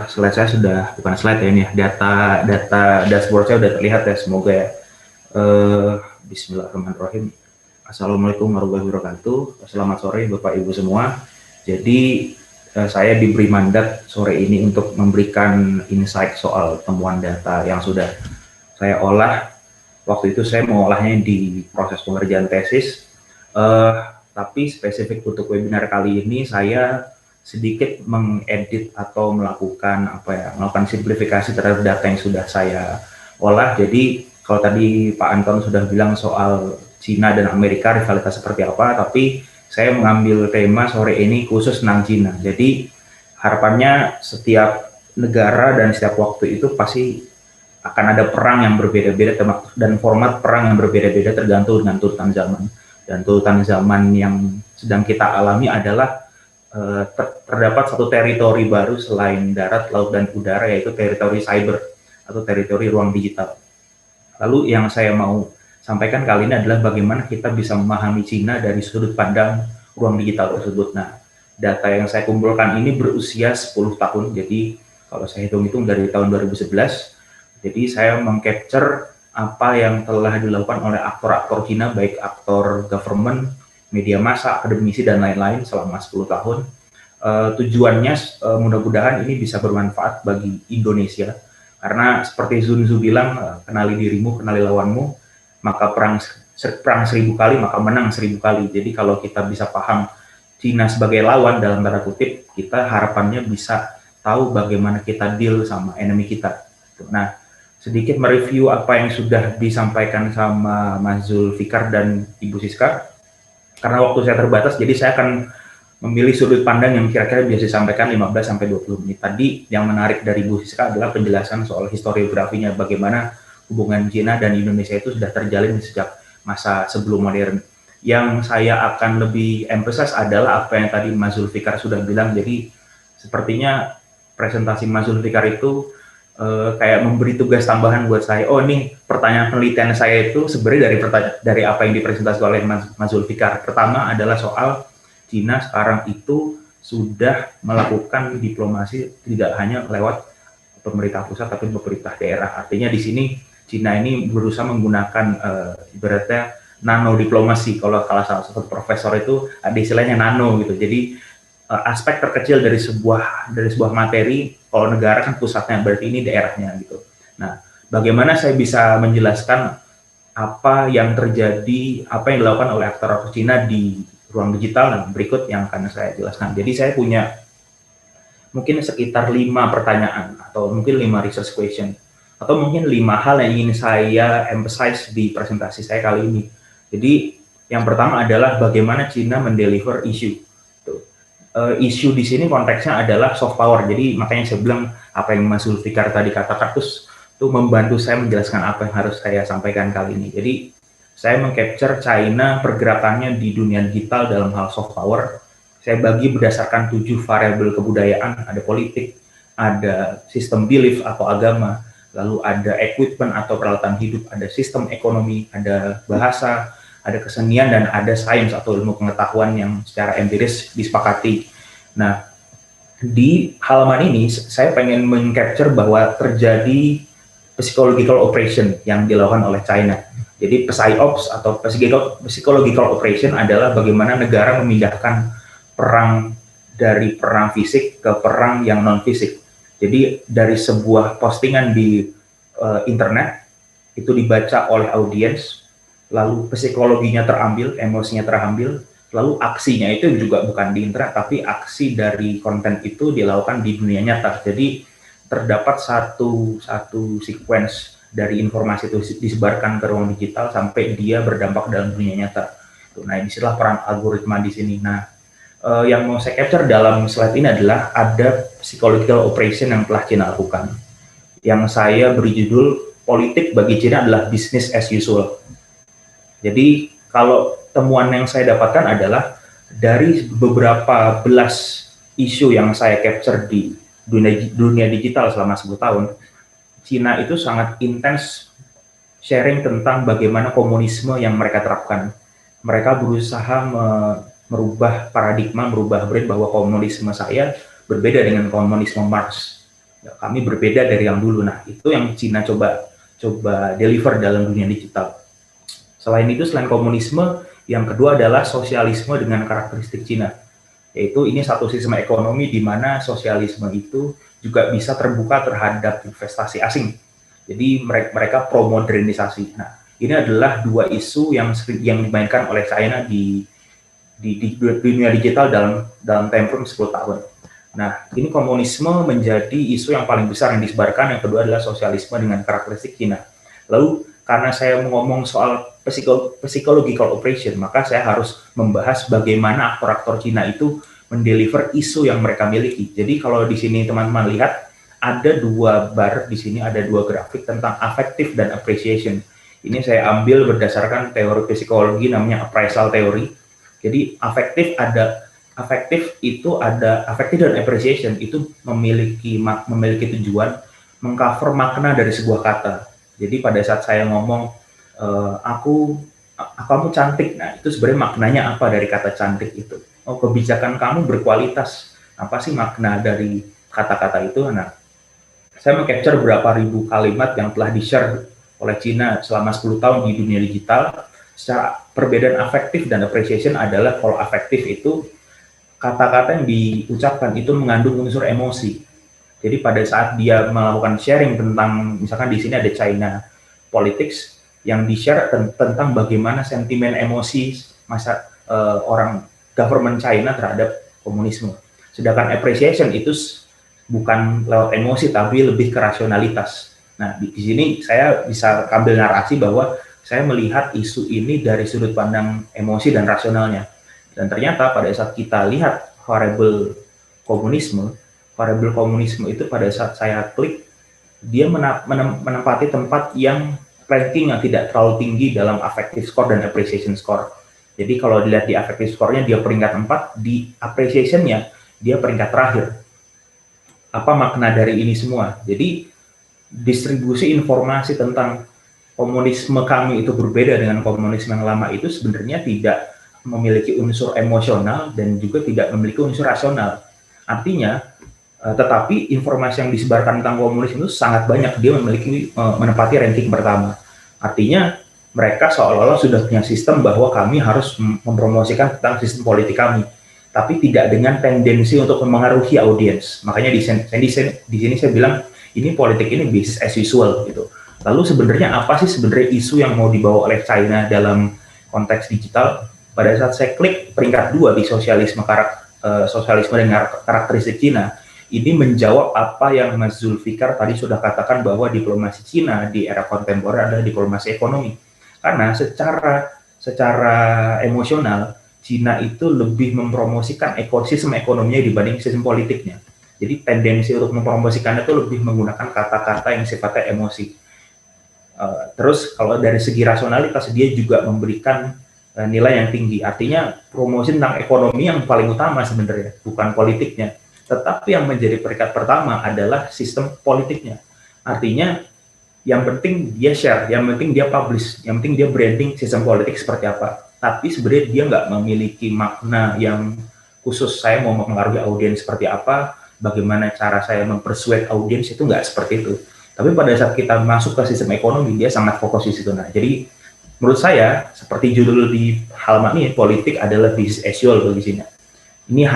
Slide saya sudah, bukan slide ya ini ya, data dashboard saya sudah terlihat ya, semoga ya. Bismillahirrahmanirrahim. Assalamualaikum warahmatullahi wabarakatuh. Selamat sore Bapak Ibu semua. Jadi saya diberi mandat sore ini untuk memberikan insight soal temuan data yang sudah saya olah. Waktu itu saya mengolahnya di proses pengerjaan tesis, tapi spesifik untuk webinar kali ini saya sedikit mengedit atau melakukan simplifikasi terhadap data yang sudah saya olah. Jadi kalau tadi Pak Anton sudah bilang soal Cina dan Amerika rivalitas seperti apa, tapi saya mengambil tema sore ini khusus tentang Cina. Jadi harapannya setiap negara dan setiap waktu itu pasti akan ada perang yang berbeda-beda dan format perang yang berbeda-beda tergantung dengan turutan zaman. Dan turutan zaman yang sedang kita alami adalah terdapat satu teritori baru selain darat, laut, dan udara, yaitu teritori cyber atau teritori ruang digital. Lalu yang saya mau sampaikan kali ini adalah bagaimana kita bisa memahami Cina dari sudut pandang ruang digital tersebut. Nah, data yang saya kumpulkan ini berusia 10 tahun, jadi kalau saya hitung-hitung dari tahun 2011, jadi saya mengcapture apa yang telah dilakukan oleh aktor-aktor Cina, baik aktor government, media massa, akademisi, dan lain-lain selama 10 tahun. Tujuannya mudah-mudahan ini bisa bermanfaat bagi Indonesia, karena seperti Sun Tzu bilang, kenali dirimu, kenali lawanmu, maka perang 1000 kali, maka menang 1000 kali. Jadi kalau kita bisa paham Cina sebagai lawan dalam tanda kutip, kita harapannya bisa tahu bagaimana kita deal sama enemy kita. Nah, sedikit mereview apa yang sudah disampaikan sama Mas Zulfikar dan Ibu Siska. Karena waktu saya terbatas, jadi saya akan memilih sudut pandang yang kira-kira bisa disampaikan 15-20 menit. Tadi yang menarik dari Ibu Siska adalah penjelasan soal historiografinya, bagaimana hubungan Cina dan Indonesia itu sudah terjalin sejak masa sebelum modern. Yang saya akan lebih emphasize adalah apa yang tadi Mas Zulfikar sudah bilang. Jadi sepertinya presentasi Mas Zulfikar itu kayak memberi tugas tambahan buat saya. Oh, nih pertanyaan penelitian saya itu sebenarnya dari apa yang dipresentasikan oleh Mas Zulfikar. Pertama adalah soal Cina sekarang itu sudah melakukan diplomasi tidak hanya lewat pemerintah pusat tapi pemerintah daerah. Artinya di sini Cina ini berusaha menggunakan ibaratnya nano diplomasi. Kalau salah satu profesor itu ada istilahnya nano gitu. Jadi aspek terkecil dari sebuah materi, kalau negara kan pusatnya, berarti ini daerahnya gitu. Nah, bagaimana saya bisa menjelaskan apa yang terjadi, apa yang dilakukan oleh aktor Cina di ruang digital? Nah, berikut yang akan saya jelaskan. Jadi saya punya mungkin sekitar 5 pertanyaan atau mungkin 5 research question atau mungkin 5 hal yang ingin saya emphasize di presentasi saya kali ini. Jadi yang pertama adalah bagaimana Cina mendeliver isu. Isu di sini konteksnya adalah soft power. Jadi makanya saya bilang apa yang Mas Zulfikar tadi katakan terus itu membantu saya menjelaskan apa yang harus saya sampaikan kali ini. Jadi saya mengcapture China pergerakannya di dunia digital dalam hal soft power. Saya bagi berdasarkan 7 variabel kebudayaan, ada politik, ada sistem belief atau agama, lalu ada equipment atau peralatan hidup, ada sistem ekonomi, ada bahasa, ada kesenian, dan ada sains atau ilmu pengetahuan yang secara empiris disepakati. Nah, di halaman ini saya pengen mengcapture bahwa terjadi psychological operation yang dilakukan oleh China. Jadi PsyOps atau psychological operation adalah bagaimana negara memindahkan perang dari perang fisik ke perang yang non fisik. Jadi dari sebuah postingan di internet itu dibaca oleh audiens, lalu psikologinya terambil, emosinya terambil, lalu aksinya itu juga bukan di internet, tapi aksi dari konten itu dilakukan di dunia nyata. Jadi terdapat satu sequence dari informasi itu disebarkan ke ruang digital sampai dia berdampak dalam dunia nyata. Nah, disitulah peran algoritma di sini. Nah, yang mau saya capture dalam slide ini adalah ada psychological operation yang telah Cina lakukan. Yang saya beri judul, politik bagi Cina adalah business as usual. Jadi kalau temuan yang saya dapatkan adalah dari beberapa belas isu yang saya capture di dunia digital selama 10 tahun, Cina itu sangat intens sharing tentang bagaimana komunisme yang mereka terapkan. Mereka berusaha merubah paradigma, merubah brand bahwa komunisme saya berbeda dengan komunisme Marx. Ya, kami berbeda dari yang dulu. Nah, itu yang Cina coba deliver dalam dunia digital. Selain itu, selain komunisme, yang kedua adalah sosialisme dengan karakteristik Cina. Yaitu ini satu sistem ekonomi di mana sosialisme itu juga bisa terbuka terhadap investasi asing. Jadi mereka pro-modernisasi. Nah, ini adalah dua isu yang dimainkan oleh China di dunia digital dalam tempo 10 tahun. Nah, ini komunisme menjadi isu yang paling besar yang disebarkan. Yang kedua adalah sosialisme dengan karakteristik Cina. Lalu, karena saya ngomong soal psychological operation, maka saya harus membahas bagaimana aktor-aktor Cina itu mendeliver isu yang mereka miliki. Jadi kalau di sini teman-teman lihat, ada dua bar di sini, ada dua grafik tentang affective dan appreciation. Ini saya ambil berdasarkan teori psikologi namanya appraisal theory. Jadi affective dan appreciation itu memiliki tujuan mengcover makna dari sebuah kata. Jadi pada saat saya ngomong kamu cantik, nah itu sebenarnya maknanya apa dari kata cantik itu? Oh, kebijakan kamu berkualitas. Apa sih makna dari kata-kata itu? Nah, saya meng-capture berapa ribu kalimat yang telah di-share oleh Cina selama 10 tahun di dunia digital. Secara perbedaan affective dan appreciation adalah kalau affective itu kata-kata yang diucapkan itu mengandung unsur emosi. Jadi pada saat dia melakukan sharing tentang, misalkan di sini ada China Politics, yang di-share tentang bagaimana sentimen emosi orang government China terhadap komunisme. Sedangkan appreciation itu bukan lewat emosi, tapi lebih ke rasionalitas. Nah, di sini saya bisa ambil narasi bahwa saya melihat isu ini dari sudut pandang emosi dan rasionalnya. Dan ternyata pada saat kita lihat variabel komunisme itu pada saat saya klik, dia menempati tempat yang ranking yang tidak terlalu tinggi dalam affective score dan appreciation score. Jadi kalau dilihat di affective score-nya dia peringkat 4, di appreciation-nya dia peringkat terakhir. Apa makna dari ini semua? Jadi distribusi informasi tentang komunisme kami itu berbeda dengan komunisme yang lama itu sebenarnya tidak memiliki unsur emosional dan juga tidak memiliki unsur rasional. Artinya, tetapi informasi yang disebarkan tentang komunisme itu sangat banyak, dia menempati ranking pertama. Artinya mereka seolah-olah sudah punya sistem bahwa kami harus mempromosikan tentang sistem politik kami, tapi tidak dengan tendensi untuk mempengaruhi audiens. Makanya di sini saya bilang ini politik ini business as usual gitu. Lalu sebenarnya apa sih sebenarnya isu yang mau dibawa oleh China dalam konteks digital? Pada saat saya klik peringkat 2 di sosialisme dengan karakteristik Cina, ini menjawab apa yang Mas Zulfikar tadi sudah katakan bahwa diplomasi Cina di era kontemporer adalah diplomasi ekonomi. Karena secara emosional, Cina itu lebih mempromosikan ekosistem ekonominya dibanding sistem politiknya. Jadi tendensi untuk mempromosikan itu lebih menggunakan kata-kata yang sifatnya emosi. Terus kalau dari segi rasionalitas, dia juga memberikan nilai yang tinggi. Artinya promosi tentang ekonomi yang paling utama sebenarnya, bukan politiknya. Tetapi yang menjadi peringkat pertama adalah sistem politiknya. Artinya yang penting dia share, yang penting dia publish, yang penting dia branding sistem politik seperti apa. Tapi sebenarnya dia nggak memiliki makna yang khusus, saya mau mempengaruhi audiens seperti apa, bagaimana cara saya mempersuade audiens, itu nggak seperti itu. Tapi pada saat kita masuk ke sistem ekonomi, dia sangat fokus di situ. Nah, jadi menurut saya, seperti judul di halaman ini, politik adalah business as usual bagi Cina. Ini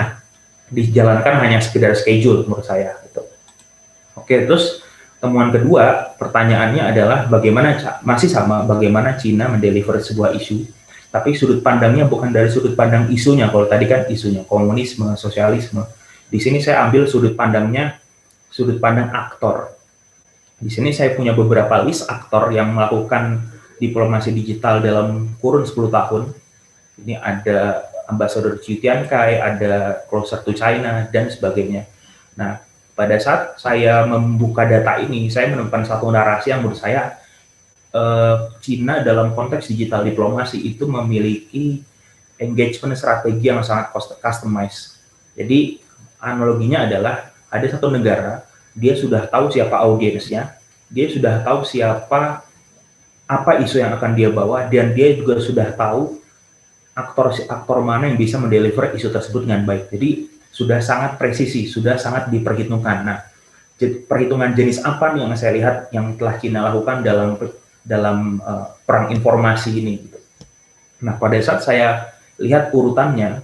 dijalankan hanya sekedar schedule menurut saya. Gitu. Oke, terus temuan kedua, pertanyaannya adalah masih sama bagaimana Cina mendeliver sebuah isu, tapi sudut pandangnya bukan dari sudut pandang isunya. Kalau tadi kan isunya komunisme, sosialisme. Di sini saya ambil sudut pandang aktor. Di sini saya punya beberapa list aktor yang melakukan diplomasi digital dalam kurun 10 tahun. Ini ada Ambassador Qiu Tiankai, ada Closer to China, dan sebagainya. Nah, pada saat saya membuka data ini, saya menemukan satu narasi yang menurut saya Cina dalam konteks digital diplomasi itu memiliki engagement strategi yang sangat customized. Jadi, analoginya adalah ada satu negara, dia sudah tahu siapa audiensnya, dia sudah tahu apa isu yang akan dia bawa, dan dia juga sudah tahu aktor mana yang bisa mendeliver isu tersebut dengan baik. Jadi sudah sangat presisi, sudah sangat diperhitungkan. Nah, perhitungan jenis apa nih yang saya lihat yang telah Cina lakukan dalam perang informasi ini. Nah, pada saat saya lihat urutannya,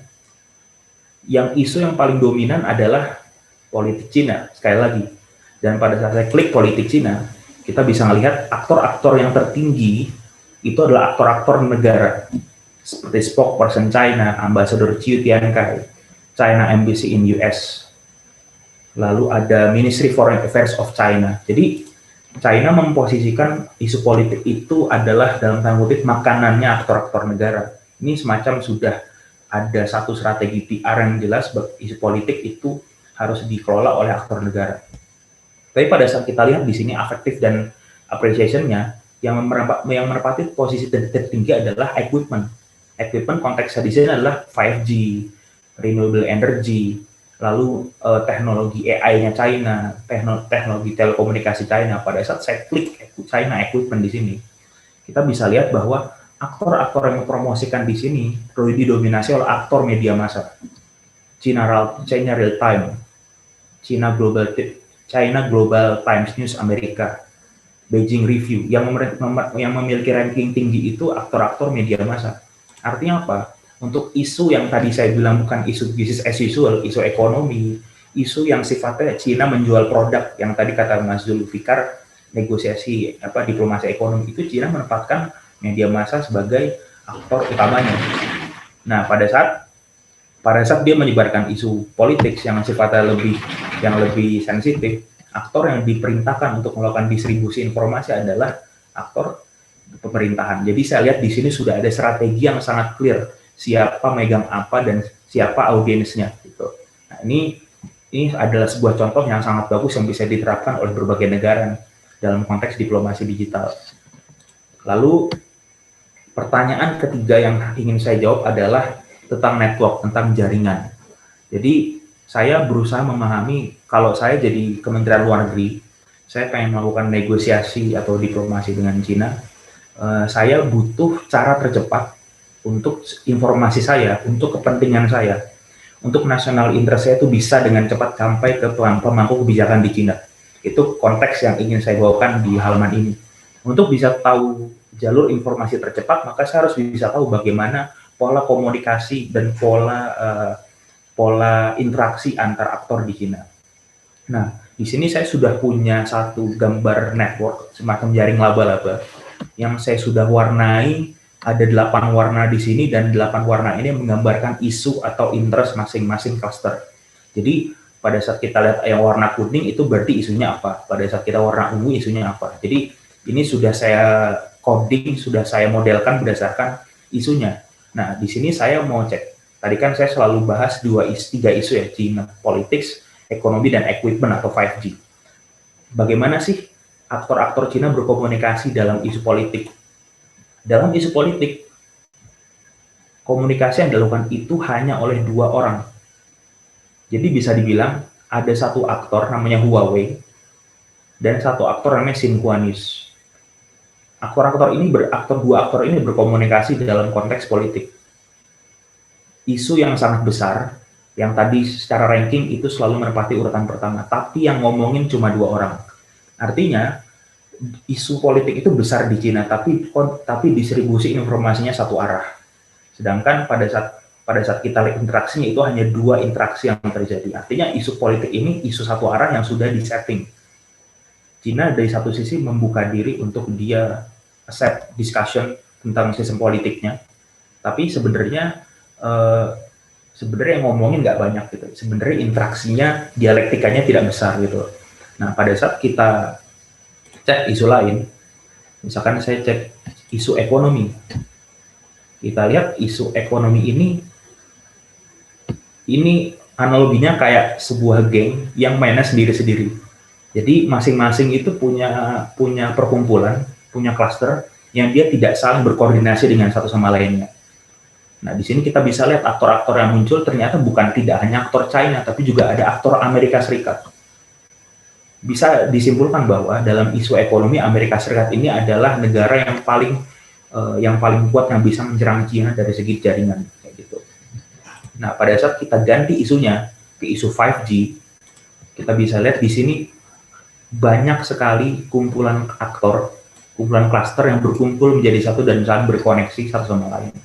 yang isu yang paling dominan adalah politik Cina, sekali lagi. Dan pada saat saya klik politik Cina, kita bisa melihat aktor-aktor yang tertinggi itu adalah aktor-aktor negara, seperti spokesperson China, Ambassador Chiu Tiankai, China Embassy in US, lalu ada Ministry Foreign Affairs of China. Jadi China memposisikan isu politik itu adalah dalam tanda kutip makanannya aktor-aktor negara. Ini semacam sudah ada satu strategi PR yang jelas bahwa isu politik itu harus dikelola oleh aktor negara. Tapi pada saat kita lihat di sini affective dan appreciation-nya, yang menempati posisi tertinggi adalah equipment. Equipment konteksnya di sini adalah 5G, renewable energy, lalu teknologi AI-nya China, teknologi telekomunikasi China. Pada saat saya klik China equipment di sini, kita bisa lihat bahwa aktor-aktor yang mempromosikan di sini didominasi oleh aktor media massa. China Real Time, China Global Times News Amerika, Beijing Review, yang memiliki ranking tinggi itu aktor-aktor media massa. Artinya apa? Untuk isu yang tadi saya bilang bukan isu business as usual, isu ekonomi, isu yang sifatnya China menjual produk, yang tadi kata Mas Zulfikar, negosiasi diplomasi ekonomi, itu China menempatkan media massa sebagai aktor utamanya. Nah, pada saat dia menyebarkan isu politik yang sifatnya lebih sensitif, aktor yang diperintahkan untuk melakukan distribusi informasi adalah aktor pemerintahan. Jadi saya lihat di sini sudah ada strategi yang sangat clear, siapa megang apa dan siapa audiensnya gitu. Nah, ini adalah sebuah contoh yang sangat bagus yang bisa diterapkan oleh berbagai negara dalam konteks diplomasi digital. Lalu pertanyaan ketiga yang ingin saya jawab adalah tentang network, tentang jaringan. Jadi saya berusaha memahami, kalau saya jadi Kementerian Luar Negeri, saya pengen melakukan negosiasi atau diplomasi dengan Cina, saya butuh cara tercepat untuk informasi saya, untuk kepentingan saya, untuk national interest saya itu bisa dengan cepat sampai ke pemangku kebijakan di Cina. Itu konteks yang ingin saya bawakan di halaman ini. Untuk bisa tahu jalur informasi tercepat, maka saya harus bisa tahu bagaimana pola komunikasi dan pola interaksi antar aktor di Cina. Nah, di sini saya sudah punya satu gambar network, semacam jaring laba-laba, yang saya sudah warnai. Ada 8 warna di sini, dan 8 warna ini menggambarkan isu atau interest masing-masing cluster. Jadi pada saat kita lihat yang warna kuning itu berarti isunya apa, pada saat kita warna ungu isunya apa. Jadi ini sudah saya coding, sudah saya modelkan berdasarkan isunya. Nah, di sini saya mau cek. Tadi kan saya selalu bahas 3 isu ya, China, politics, ekonomi, dan equipment atau 5G. Bagaimana sih aktor-aktor Cina berkomunikasi dalam isu politik? Dalam isu politik, komunikasi yang dilakukan itu hanya oleh 2 orang. Jadi bisa dibilang ada satu aktor namanya Huawei dan satu aktor namanya Xinhua News. Dua aktor ini berkomunikasi dalam konteks politik. Isu yang sangat besar, yang tadi secara ranking itu selalu menempati urutan pertama, tapi yang ngomongin cuma 2 orang. Artinya isu politik itu besar di Cina, tapi distribusi informasinya satu arah. Sedangkan pada saat kita lihat interaksinya itu hanya 2 interaksi yang terjadi. Artinya isu politik ini isu satu arah yang sudah disetting. Cina dari satu sisi membuka diri untuk dia accept discussion tentang sistem politiknya, tapi sebenarnya ngomongin nggak banyak gitu. Sebenarnya interaksinya, dialektikanya tidak besar gitu. Nah, pada saat kita cek isu lain, misalkan saya cek isu ekonomi, kita lihat isu ekonomi ini analoginya kayak sebuah geng yang mainnya sendiri-sendiri. Jadi masing-masing itu punya perkumpulan, punya klaster yang dia tidak saling berkoordinasi dengan satu sama lainnya. Nah, di sini kita bisa lihat aktor-aktor yang muncul ternyata bukan tidak hanya aktor China, tapi juga ada aktor Amerika Serikat. Bisa disimpulkan bahwa dalam isu ekonomi Amerika Serikat ini adalah negara yang paling kuat yang bisa menyerang China dari segi jaringan kayak gitu. Nah, pada saat kita ganti isunya, ke isu 5G, kita bisa lihat di sini banyak sekali kumpulan aktor, kumpulan klaster yang berkumpul menjadi satu dan saling berkoneksi satu sama lain.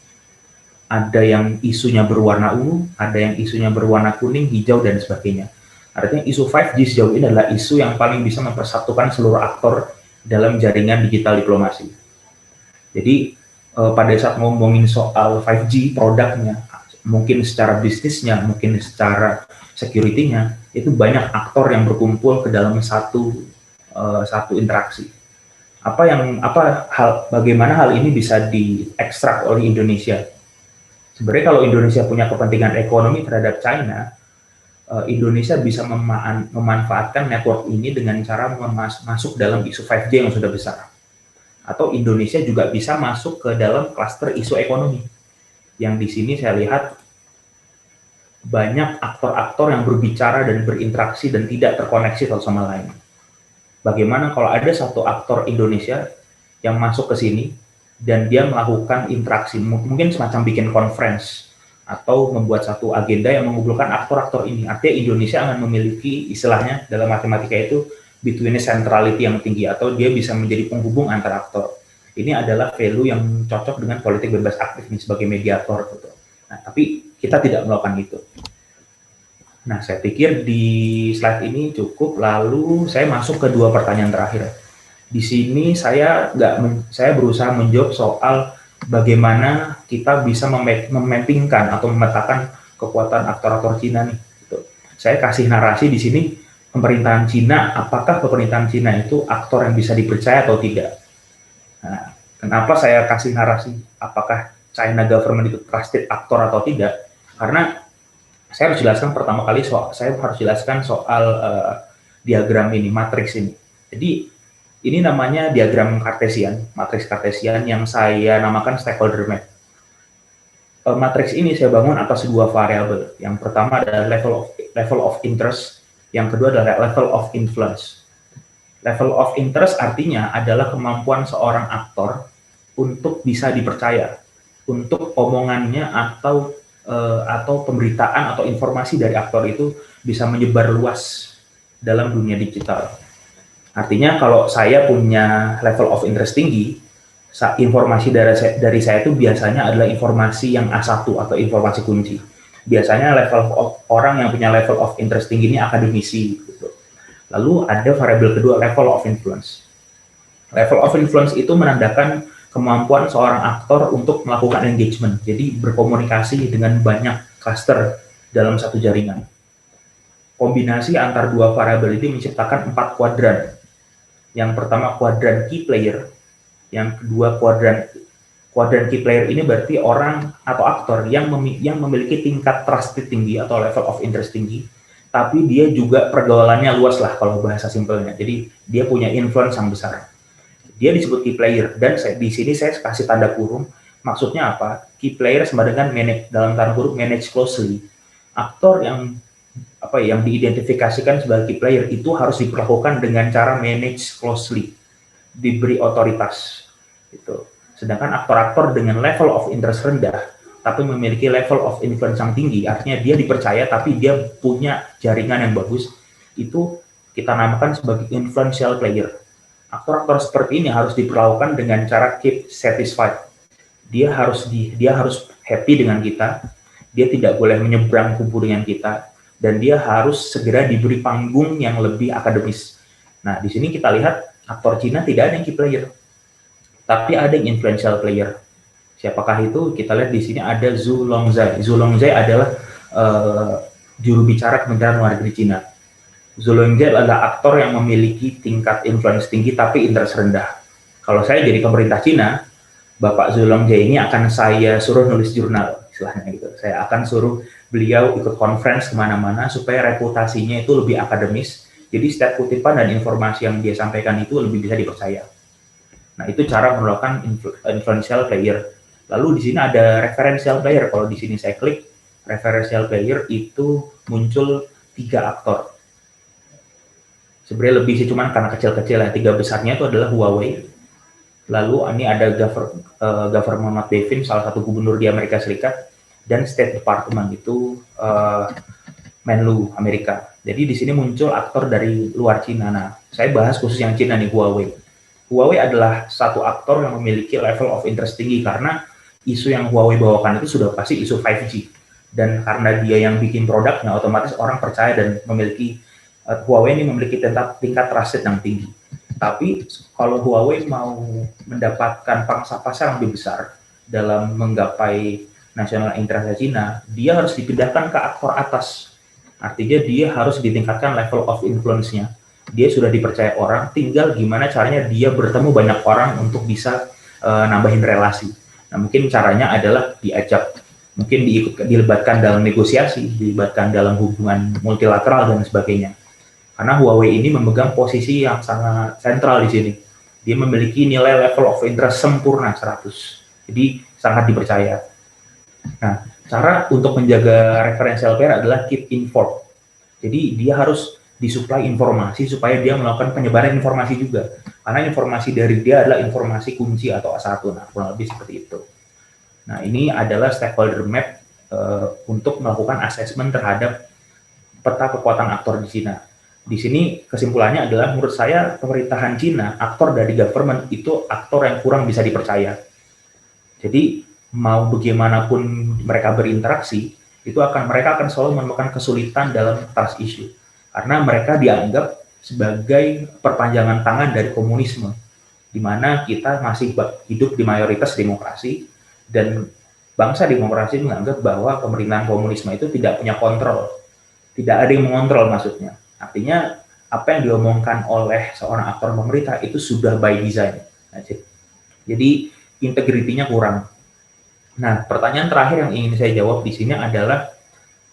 Ada yang isunya berwarna ungu, ada yang isunya berwarna kuning, hijau, dan sebagainya. Artinya isu 5G sejauh ini adalah isu yang paling bisa mempersatukan seluruh aktor dalam jaringan digital diplomasi. Jadi pada saat ngomongin soal 5G produknya, mungkin secara bisnisnya, mungkin secara security-nya, itu banyak aktor yang berkumpul ke dalam satu interaksi. Bagaimana hal ini bisa diekstrak oleh Indonesia? Sebenarnya kalau Indonesia punya kepentingan ekonomi terhadap China, Indonesia bisa memanfaatkan network ini dengan cara masuk dalam isu 5G yang sudah besar. Atau Indonesia juga bisa masuk ke dalam klaster isu ekonomi. Yang di sini saya lihat banyak aktor-aktor yang berbicara dan berinteraksi dan tidak terkoneksi satu sama lain. Bagaimana kalau ada satu aktor Indonesia yang masuk ke sini dan dia melakukan interaksi, mungkin semacam bikin conference atau membuat satu agenda yang mengumpulkan aktor-aktor ini. Artinya Indonesia akan memiliki istilahnya dalam matematika itu between centrality yang tinggi, atau dia bisa menjadi penghubung antar aktor. Ini adalah value yang cocok dengan politik bebas aktif nih sebagai mediator gitu. Nah, tapi kita tidak melakukan itu. Nah, saya pikir di slide ini cukup. Lalu saya masuk ke dua pertanyaan terakhir. Di sini saya berusaha menjawab soal bagaimana kita bisa memappingkan atau memetakan kekuatan aktor-aktor Cina nih. Gitu. Saya kasih narasi di sini pemerintahan Cina, apakah pemerintahan Cina itu aktor yang bisa dipercaya atau tidak. Nah, kenapa saya kasih narasi apakah China government itu trusted aktor atau tidak? Karena saya harus jelaskan pertama kali soal diagram ini, matriks ini. Jadi ini namanya diagram Cartesian, matriks Cartesian yang saya namakan stakeholder map. Matriks ini saya bangun atas dua variabel. Yang pertama adalah level of interest, yang kedua adalah level of influence. Level of interest artinya adalah kemampuan seorang aktor untuk bisa dipercaya, untuk omongannya atau pemberitaan atau informasi dari aktor itu bisa menyebar luas dalam dunia digital. Artinya kalau saya punya level of interest tinggi, informasi dari saya itu biasanya adalah informasi yang A1 atau informasi kunci. Biasanya orang yang punya level of interest tinggi ini akademisi. Gitu. Lalu ada variabel kedua, level of influence. Level of influence itu menandakan kemampuan seorang aktor untuk melakukan engagement, jadi berkomunikasi dengan banyak cluster dalam satu jaringan. Kombinasi antar dua variabel ini menciptakan 4 kuadran. Yang pertama kuadran key player, yang kedua kuadran key player ini berarti orang atau aktor yang memiliki tingkat trusted tinggi atau level of interest tinggi, tapi dia juga pergaulannya luas lah kalau bahasa simpelnya. Jadi dia punya influence yang besar. Dia disebut key player, dan di sini saya kasih tanda kurung. Maksudnya apa? Key player sama dengan dalam tanda kurung manage closely. Aktor yang diidentifikasikan sebagai key player itu harus diperlakukan dengan cara manage closely, diberi otoritas. Gitu. Sedangkan aktor-aktor dengan level of interest rendah, tapi memiliki level of influence yang tinggi, artinya dia dipercaya tapi dia punya jaringan yang bagus, itu kita namakan sebagai influential player. Aktor-aktor seperti ini harus diperlakukan dengan cara keep satisfied. Dia harus happy dengan kita, dia tidak boleh menyeberang kubu dengan kita, dan dia harus segera diberi panggung yang lebih akademis. Nah, di sini kita lihat aktor Cina tidak ada yang key player, tapi ada yang influential player. Siapakah itu? Kita lihat di sini ada Zhu Longzai. Zhu Longzai adalah juru bicara Kementerian Luar Negeri Cina. Zhu Longzai adalah aktor yang memiliki tingkat influence tinggi tapi interest rendah. Kalau saya jadi pemerintah Cina, Bapak Zhu Longzai ini akan saya suruh nulis jurnal, istilahnya gitu. Saya akan suruh beliau ikut conference kemana-mana supaya reputasinya itu lebih akademis. Jadi setiap kutipan dan informasi yang dia sampaikan itu lebih bisa dipercaya. Nah, itu cara melakukan influential player. Lalu di sini ada referential player. Kalau di sini saya klik referential player, itu muncul 3 aktor. Sebenarnya lebih sih, cuman karena kecil-kecil ya. 3 besarnya itu adalah Huawei. Lalu ini ada Governor Matt Bevin, salah satu gubernur di Amerika Serikat, dan State Department itu Menlu Amerika. Jadi di sini muncul aktor dari luar Cina. Nah, saya bahas khusus yang Cina nih, Huawei. Huawei adalah satu aktor yang memiliki level of interest tinggi karena isu yang Huawei bawakan itu sudah pasti isu 5G. Dan karena dia yang bikin produknya, otomatis orang percaya dan memiliki Huawei ini memiliki tingkat trusted yang tinggi. Tapi kalau Huawei mau mendapatkan pangsa pasar yang lebih besar dalam menggapai nasional interest Cina, dia harus dipindahkan ke aktor atas. Artinya dia harus ditingkatkan level of influence-nya. Dia sudah dipercaya orang, tinggal gimana caranya dia bertemu banyak orang untuk bisa nambahin relasi. Nah, mungkin caranya adalah diajak, mungkin dilibatkan dalam negosiasi, dilibatkan dalam hubungan multilateral dan sebagainya. Karena Huawei ini memegang posisi yang sangat sentral di sini. Dia memiliki nilai level of interest sempurna 100. Jadi sangat dipercaya. Nah, cara untuk menjaga referensial pair adalah keep informed. Jadi dia harus disuplai informasi supaya dia melakukan penyebaran informasi juga. Karena informasi dari dia adalah informasi kunci atau A1. Nah, kurang lebih seperti itu. Nah, ini adalah stakeholder map untuk melakukan assessment terhadap peta kekuatan aktor di Cina. Di sini kesimpulannya adalah menurut saya pemerintahan Cina, aktor dari government itu aktor yang kurang bisa dipercaya. Jadi mau bagaimanapun mereka berinteraksi, mereka akan selalu menemukan kesulitan dalam trust issue. Karena mereka dianggap sebagai perpanjangan tangan dari komunisme, di mana kita masih hidup di mayoritas demokrasi, dan bangsa demokrasi menganggap bahwa pemerintahan komunisme itu tidak punya kontrol. Tidak ada yang mengontrol maksudnya. Artinya, apa yang diomongkan oleh seorang aktor pemerintah itu sudah by design. Jadi, integritinya kurang. Nah, pertanyaan terakhir yang ingin saya jawab di sini adalah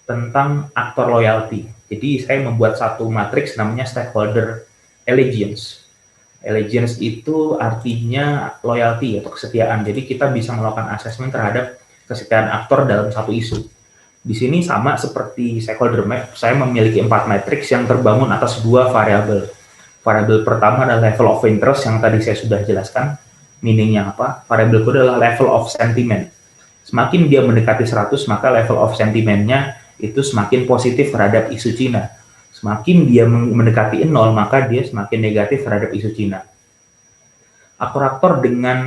tentang aktor loyalty. Jadi, saya membuat satu matriks namanya stakeholder allegiance. Allegiance itu artinya loyalty atau kesetiaan. Jadi, kita bisa melakukan assessment terhadap kesetiaan aktor dalam satu isu. Di sini sama seperti stakeholder map, saya memiliki 4 matriks yang terbangun atas 2 variabel. Variabel pertama adalah level of interest yang tadi saya sudah jelaskan, meaningnya apa. Variabel kedua adalah level of sentiment. Semakin dia mendekati 100, maka level of sentimentnya itu semakin positif terhadap isu Cina. Semakin dia mendekati 0, maka dia semakin negatif terhadap isu Cina. Aktor-aktor dengan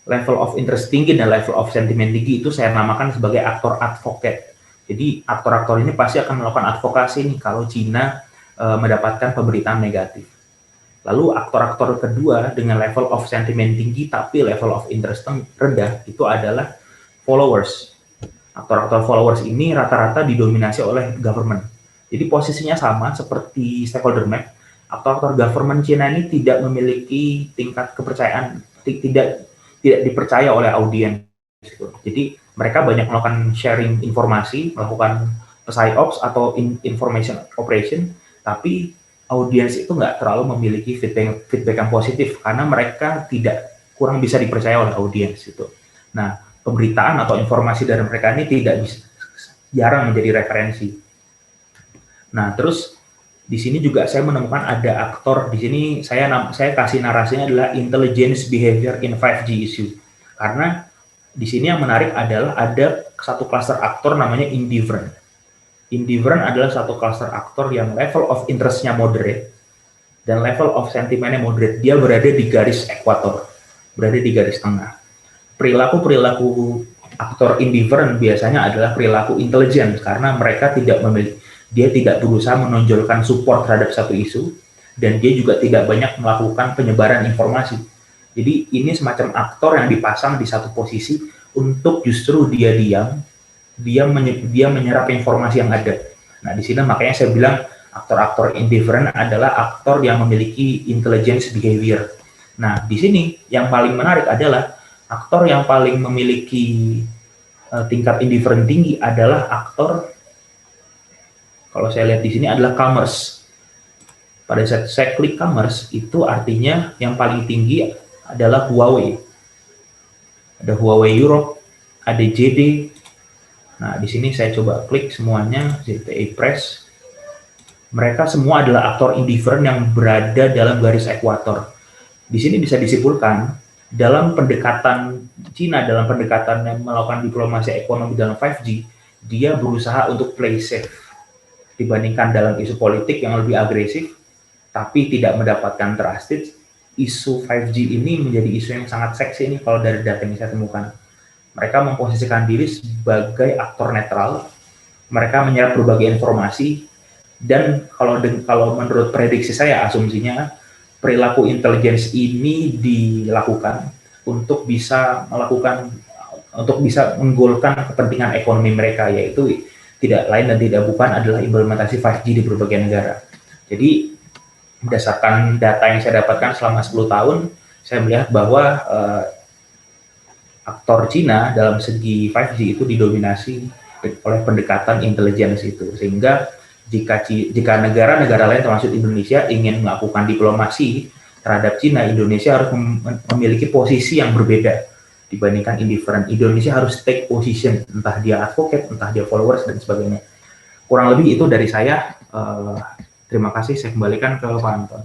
level of interest tinggi dan level of sentiment tinggi itu saya namakan sebagai aktor advocate. Jadi aktor-aktor ini pasti akan melakukan advokasi nih kalau Cina mendapatkan pemberitaan negatif. Lalu aktor-aktor kedua dengan level of sentiment tinggi tapi level of interest rendah itu adalah followers. Aktor-aktor followers ini rata-rata didominasi oleh government. Jadi posisinya sama seperti stakeholder map. Aktor-aktor government Cina ini tidak memiliki tingkat kepercayaan, tidak dipercaya oleh audiens. Jadi mereka banyak melakukan sharing informasi, melakukan psyops atau information operation, tapi audiens itu nggak terlalu memiliki feedback yang positif karena mereka kurang bisa dipercaya oleh audiens itu. Nah, pemberitaan atau informasi dari mereka ini jarang menjadi referensi. Nah, terus di sini juga saya menemukan ada aktor di sini saya kasih narasinya adalah intelligence behavior in 5G issue. Karena di sini yang menarik adalah ada satu cluster aktor namanya indifferent. Indifferent adalah satu cluster aktor yang level of interest-nya moderate dan level of sentiment-nya moderate. Dia berada di garis ekuator, berada di garis tengah. Perilaku aktor indifferent biasanya adalah perilaku intelijen karena mereka dia tidak berusaha menonjolkan support terhadap satu isu dan dia juga tidak banyak melakukan penyebaran informasi. Jadi ini semacam aktor yang dipasang di satu posisi untuk justru dia menyerap informasi yang ada. Nah, di sini makanya saya bilang aktor-aktor indifferent adalah aktor yang memiliki intelligence behavior. Nah, di sini yang paling menarik adalah aktor yang paling memiliki tingkat indifferent tinggi adalah aktor, kalau saya lihat di sini adalah commerce. Pada saat saya klik commerce, itu artinya yang paling tinggi adalah Huawei. Ada Huawei Europe, ada JD. Nah, di sini saya coba klik semuanya, ZTE Press. Mereka semua adalah aktor indifferent yang berada dalam garis ekuator. Di sini bisa disimpulkan, dalam pendekatan Cina, dalam pendekatan yang melakukan diplomasi ekonomi dalam 5G, dia berusaha untuk play safe. dibandingkan dalam isu politik yang lebih agresif, tapi tidak mendapatkan trusted. Isu 5G ini menjadi isu yang sangat seksi ini kalau dari data yang saya temukan. Mereka memposisikan diri sebagai aktor netral, mereka menyerap berbagai informasi, dan kalau menurut prediksi saya, asumsinya perilaku intelligence ini dilakukan untuk bisa menggolkan kepentingan ekonomi mereka, yaitu tidak lain dan tidak bukan adalah implementasi 5G di berbagai negara. Jadi berdasarkan data yang saya dapatkan selama 10 tahun, saya melihat bahwa aktor Cina dalam segi 5G itu didominasi oleh pendekatan intelligence itu, sehingga jika negara-negara lain termasuk Indonesia ingin melakukan diplomasi terhadap Cina, Indonesia harus memiliki posisi yang berbeda dibandingkan indifferent. Indonesia harus take position, entah dia advocate, entah dia followers, dan sebagainya. Kurang lebih itu dari saya. Terima kasih, saya kembalikan ke Pak Anton.